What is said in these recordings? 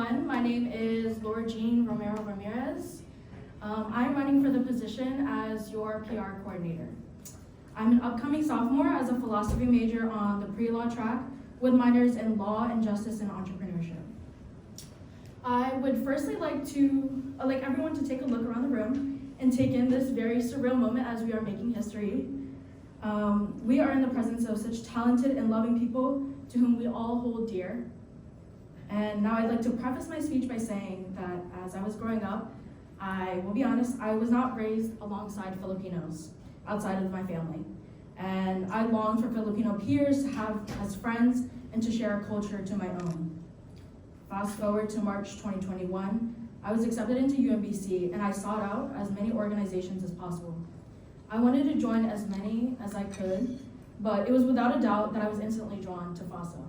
everyone. My name is Lorejean Ramirez. I'm running for the position as your PR coordinator. I'm an upcoming sophomore as a philosophy major on the pre-law track with minors in law and justice and entrepreneurship. I would firstly like everyone to take a look around the room and take in this very surreal moment as we are making history. We are in the presence of such talented and loving people to whom we all hold dear. And now I'd like to preface my speech by saying that as I was growing up, I will be honest, I was not raised alongside Filipinos outside of my family. And I longed for Filipino peers to have as friends and to share a culture to my own. Fast forward to March 2021, I was accepted into UMBC and I sought out as many organizations as possible. I wanted to join as many as I could, but it was without a doubt that I was instantly drawn to FASA.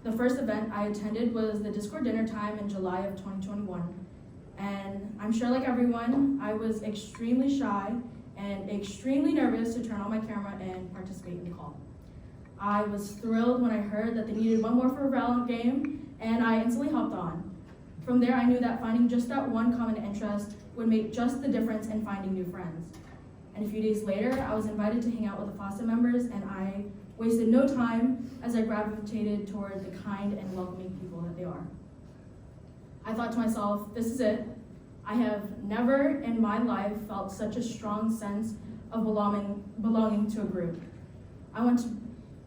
The first event I attended was the Discord dinner time in July of 2021. And I'm sure like everyone, I was extremely shy and extremely nervous to turn on my camera and participate in the call. I was thrilled when I heard that they needed one more for a Valorant game, and I instantly hopped on. From there, I knew that finding just that one common interest would make just the difference in finding new friends. And a few days later, I was invited to hang out with the FASA members, and I wasted no time as I gravitated toward the kind and welcoming people that they are. I thought to myself, this is it. I have never in my life felt such a strong sense of belonging to a group. I want to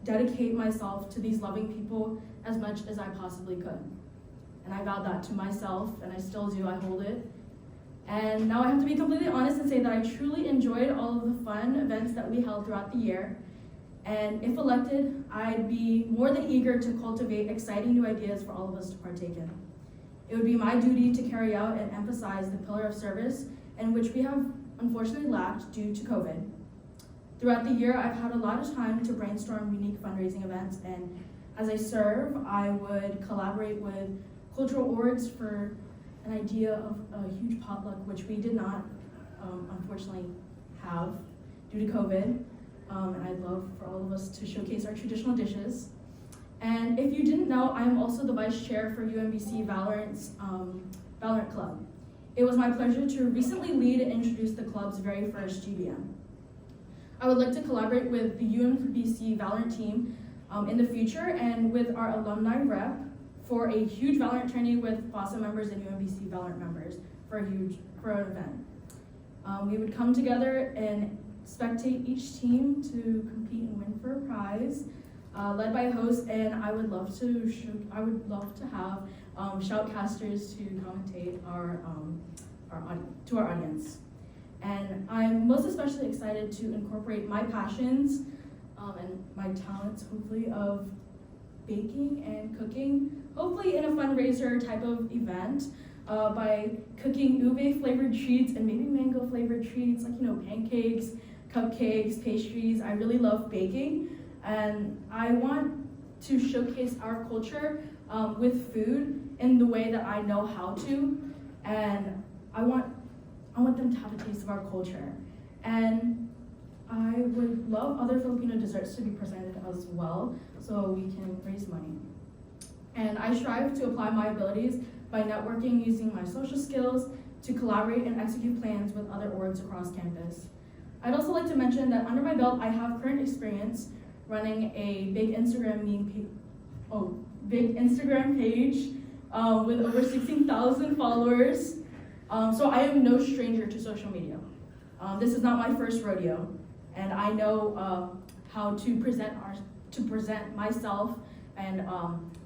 dedicate myself to these loving people as much as I possibly could. And I vowed that to myself, and I still do, I hold it. And now I have to be completely honest and say that I truly enjoyed all of the fun events that we held throughout the year. And if elected, I'd be more than eager to cultivate exciting new ideas for all of us to partake in. It would be my duty to carry out and emphasize the pillar of service, in which we have unfortunately lacked due to COVID. Throughout the year, I've had a lot of time to brainstorm unique fundraising events, and as I serve, I would collaborate with cultural orgs for an idea of a huge potluck, which we did not, unfortunately, have due to COVID. And I'd love for all of us to showcase our traditional dishes. And if you didn't know, I'm also the vice chair for UMBC Valorant's Valorant Club. It was my pleasure to recently lead and introduce the club's very first GBM. I would like to collaborate with the UMBC Valorant team in the future and with our alumni rep for a huge Valorant training with FASA members and UMBC Valorant members for an event. We would come together and spectate each team to compete and win for a prize, led by a host, and I would love to have shoutcasters to commentate to our audience. And I'm most especially excited to incorporate my passions and my talents, hopefully, of baking and cooking, hopefully in a fundraiser type of event, by cooking ube flavored treats and maybe mango flavored treats, like pancakes, cupcakes, pastries. I really love baking, and I want to showcase our culture with food in the way that I know how to, and I want them to have a taste of our culture. And I would love other Filipino desserts to be presented as well, so we can raise money. And I strive to apply my abilities by networking using my social skills to collaborate and execute plans with other orgs across campus. I'd also like to mention that under my belt, I have current experience running a big Instagram page with over 16,000 followers. So I am no stranger to social media. This is not my first rodeo, and I know how to present myself and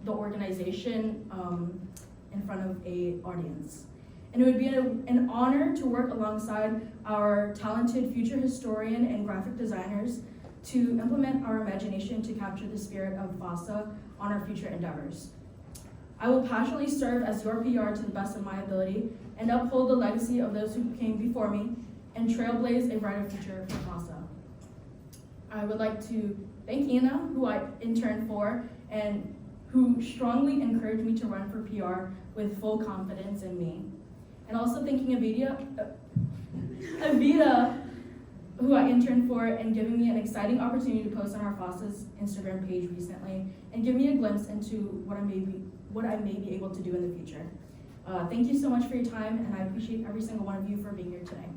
the organization in front of an audience. And it would be an honor to work alongside our talented future historian and graphic designers to implement our imagination to capture the spirit of FASA on our future endeavors. I will passionately serve as your PR to the best of my ability and uphold the legacy of those who came before me and trailblaze a brighter future for FASA. I would like to thank Ina, who I interned for, and who strongly encouraged me to run for PR with full confidence in me. And also thanking Avita, who I interned for, and giving me an exciting opportunity to post on our FOSS's Instagram page recently, and give me a glimpse into what I may be able to do in the future. Thank you so much for your time, and I appreciate every single one of you for being here today.